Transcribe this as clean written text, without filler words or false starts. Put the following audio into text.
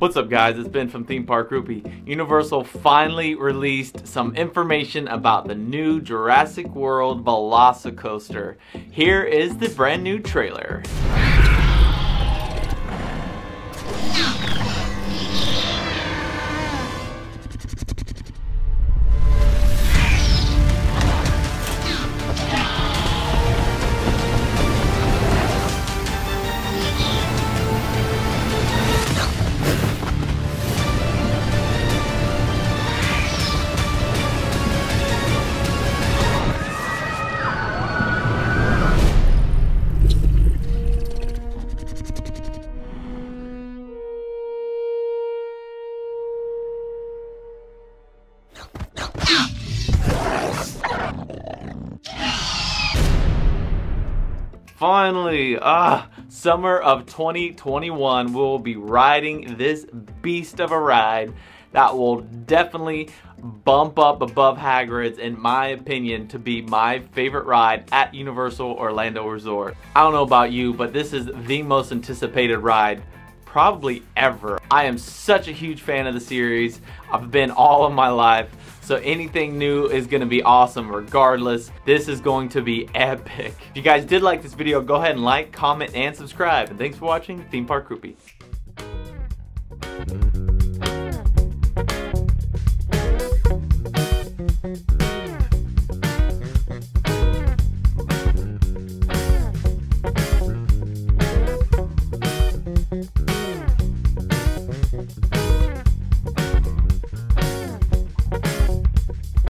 What's up guys, it's Ben from Theme Park Groupie. Universal finally released some information about the new Jurassic World VelociCoaster. Here is the brand new trailer. Finally, summer of 2021, we'll be riding this beast of a ride that will definitely bump up above Hagrid's, in my opinion, to be my favorite ride at Universal Orlando Resort. I don't know about you, but this is the most anticipated ride probably ever. I am such a huge fan of the series. I've been all of my life. So anything new is going to be awesome regardless. This is going to be epic. If you guys did like this video, go ahead and like, comment, and subscribe. And thanks for watching Theme Park Groupie.